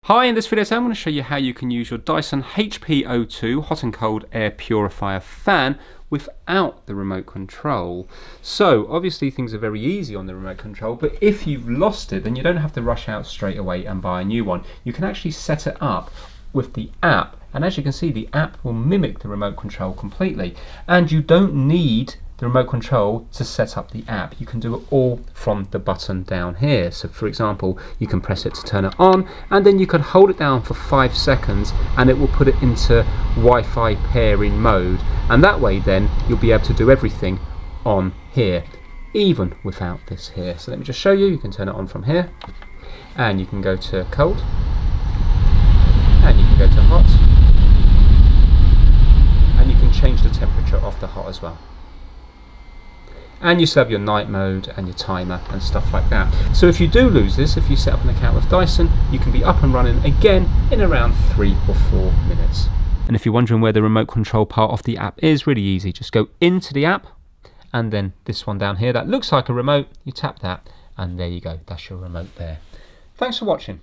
Hi, in this video I'm going to show you how you can use your Dyson HP02 hot and cold air purifier fan without the remote control. So obviously things are very easy on the remote control, but if you've lost it then you don't have to rush out straight away and buy a new one. You can actually set it up with the app, and as you can see the app will mimic the remote control completely, and you don't need the remote control to set up the app. You can do it all from the button down here. So for example, you can press it to turn it on, and then you can hold it down for 5 seconds and it will put it into Wi-Fi pairing mode, and that way then you'll be able to do everything on here even without this here. So let me just show you. You can turn it on from here, and you can go to cold, and you can go to hot, and you can change the temperature of the hot as well. And you still have your night mode and your timer and stuff like that. So if you do lose this, if you set up an account with Dyson, you can be up and running again in around 3 or 4 minutes. And if you're wondering where the remote control part of the app is, really easy. Just go into the app, and then this one down here that looks like a remote, you tap that, and there you go. That's your remote there. Thanks for watching.